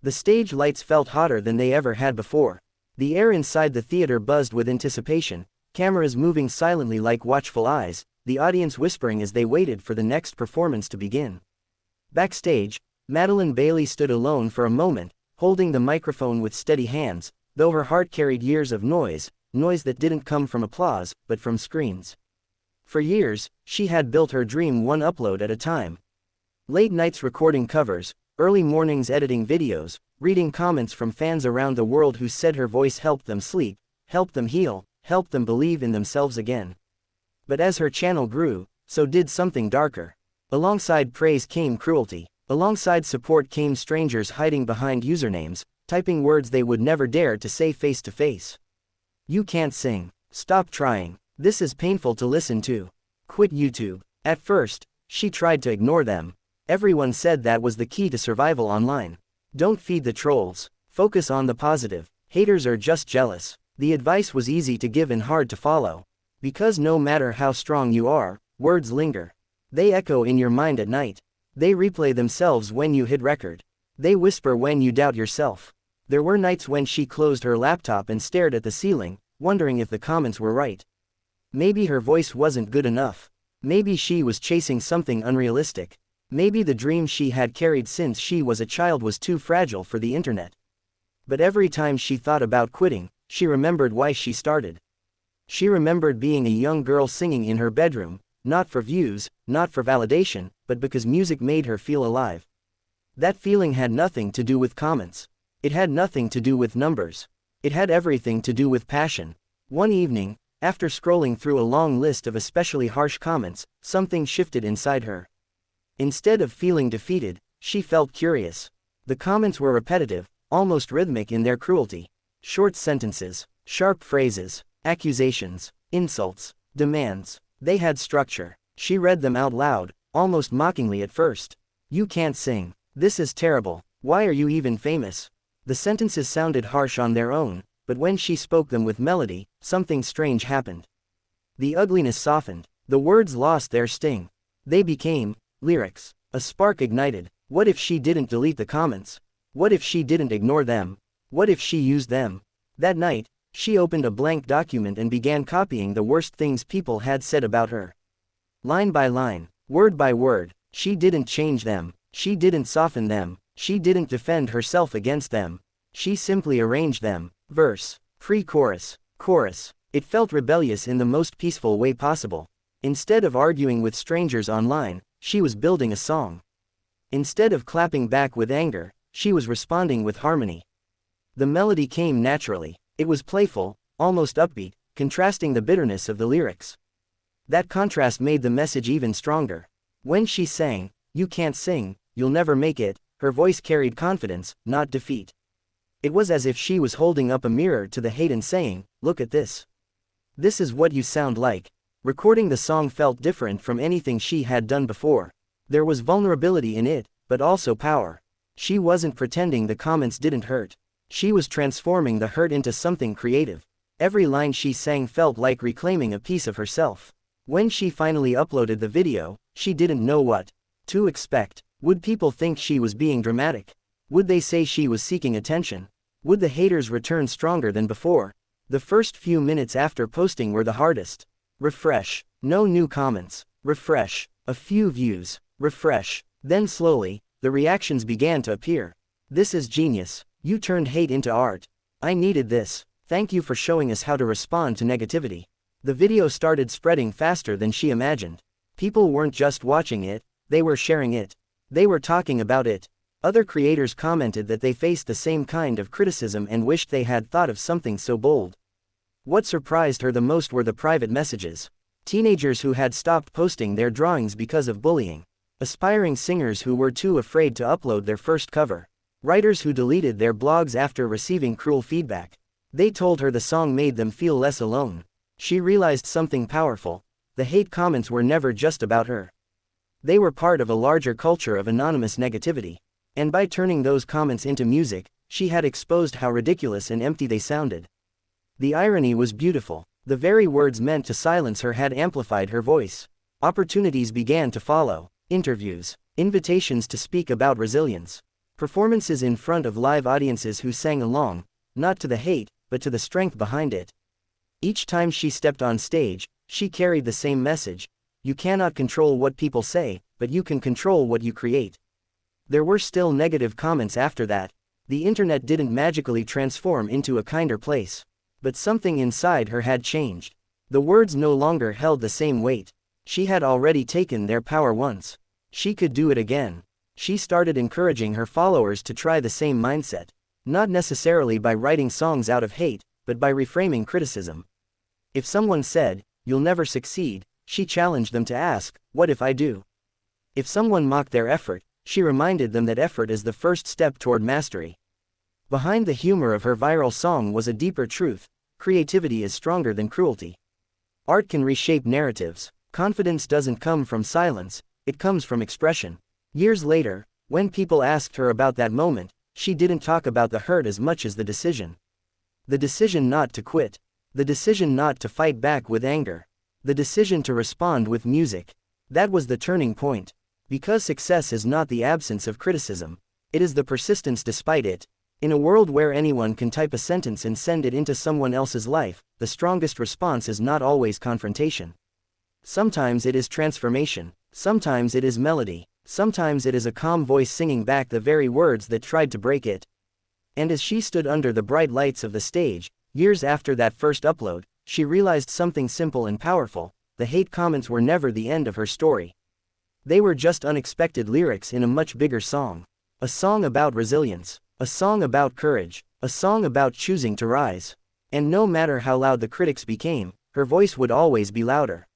The stage lights felt hotter than they ever had before. The air inside the theater buzzed with anticipation, cameras moving silently like watchful eyes, the audience whispering as they waited for the next performance to begin. Backstage, Madeline Bailey stood alone for a moment, holding the microphone with steady hands, though her heart carried years of noise that didn't come from applause, but from screens. For years, she had built her dream one upload at a time. Late nights recording covers, early mornings editing videos, reading comments from fans around the world who said her voice helped them sleep, helped them heal, helped them believe in themselves again. But as her channel grew, so did something darker. Alongside praise came cruelty. Alongside support came strangers hiding behind usernames, typing words they would never dare to say face to face. You can't sing. Stop trying. This is painful to listen to. Quit YouTube. At first, she tried to ignore them. Everyone said that was the key to survival online. Don't feed the trolls. Focus on the positive. Haters are just jealous. The advice was easy to give and hard to follow. Because no matter how strong you are, words linger. They echo in your mind at night. They replay themselves when you hit record. They whisper when you doubt yourself. There were nights when she closed her laptop and stared at the ceiling, wondering if the comments were right. Maybe her voice wasn't good enough. Maybe she was chasing something unrealistic. Maybe the dream she had carried since she was a child was too fragile for the internet. But every time she thought about quitting, she remembered why she started. She remembered being a young girl singing in her bedroom, not for views, not for validation, but because music made her feel alive. That feeling had nothing to do with comments. It had nothing to do with numbers. It had everything to do with passion. One evening, after scrolling through a long list of especially harsh comments, something shifted inside her. Instead of feeling defeated, she felt curious. The comments were repetitive, almost rhythmic in their cruelty. Short sentences, sharp phrases, accusations, insults, demands. They had structure. She read them out loud, almost mockingly at first. You can't sing. This is terrible. Why are you even famous? The sentences sounded harsh on their own, but when she spoke them with melody, something strange happened. The ugliness softened. The words lost their sting. They became lyrics. A spark ignited. What if she didn't delete the comments? What if she didn't ignore them? What if she used them? That night, she opened a blank document and began copying the worst things people had said about her. Line by line, word by word, she didn't change them, she didn't soften them, she didn't defend herself against them. She simply arranged them. Verse, pre-chorus, chorus. It felt rebellious in the most peaceful way possible. Instead of arguing with strangers online, she was building a song. Instead of clapping back with anger, she was responding with harmony. The melody came naturally. It was playful, almost upbeat, contrasting the bitterness of the lyrics. That contrast made the message even stronger. When she sang, "You can't sing, you'll never make it," her voice carried confidence, not defeat. It was as if she was holding up a mirror to the hate and saying, "Look at this. This is what you sound like." Recording the song felt different from anything she had done before. There was vulnerability in it, but also power. She wasn't pretending the comments didn't hurt. She was transforming the hurt into something creative. Every line she sang felt like reclaiming a piece of herself. When she finally uploaded the video, she didn't know what to expect. Would people think she was being dramatic? Would they say she was seeking attention? Would the haters return stronger than before? The first few minutes after posting were the hardest. Refresh. No new comments. Refresh. A few views. Refresh. Then slowly, the reactions began to appear. This is genius. You turned hate into art. I needed this. Thank you for showing us how to respond to negativity. The video started spreading faster than she imagined. People weren't just watching it, they were sharing it. They were talking about it. Other creators commented that they faced the same kind of criticism and wished they had thought of something so bold. What surprised her the most were the private messages. Teenagers who had stopped posting their drawings because of bullying. Aspiring singers who were too afraid to upload their first cover. Writers who deleted their blogs after receiving cruel feedback. They told her the song made them feel less alone. She realized something powerful. The hate comments were never just about her. They were part of a larger culture of anonymous negativity. And by turning those comments into music, she had exposed how ridiculous and empty they sounded. The irony was beautiful. The very words meant to silence her had amplified her voice. Opportunities began to follow. Interviews. Invitations to speak about resilience. Performances in front of live audiences who sang along, not to the hate, but to the strength behind it. Each time she stepped on stage, she carried the same message: you cannot control what people say, but you can control what you create. There were still negative comments after that. The internet didn't magically transform into a kinder place. But something inside her had changed. The words no longer held the same weight. She had already taken their power once. She could do it again. She started encouraging her followers to try the same mindset. Not necessarily by writing songs out of hate, but by reframing criticism. If someone said, "You'll never succeed," she challenged them to ask, "What if I do?" If someone mocked their effort, she reminded them that effort is the first step toward mastery. Behind the humor of her viral song was a deeper truth: creativity is stronger than cruelty. Art can reshape narratives. Confidence doesn't come from silence, it comes from expression. Years later, when people asked her about that moment, she didn't talk about the hurt as much as the decision. The decision not to quit. The decision not to fight back with anger. The decision to respond with music. That was the turning point. Because success is not the absence of criticism. It is the persistence despite it. In a world where anyone can type a sentence and send it into someone else's life, the strongest response is not always confrontation. Sometimes it is transformation. Sometimes it is melody. Sometimes it is a calm voice singing back the very words that tried to break it. And as she stood under the bright lights of the stage, years after that first upload, she realized something simple and powerful: the hate comments were never the end of her story. They were just unexpected lyrics in a much bigger song. A song about resilience. A song about courage. A song about choosing to rise. And no matter how loud the critics became, her voice would always be louder.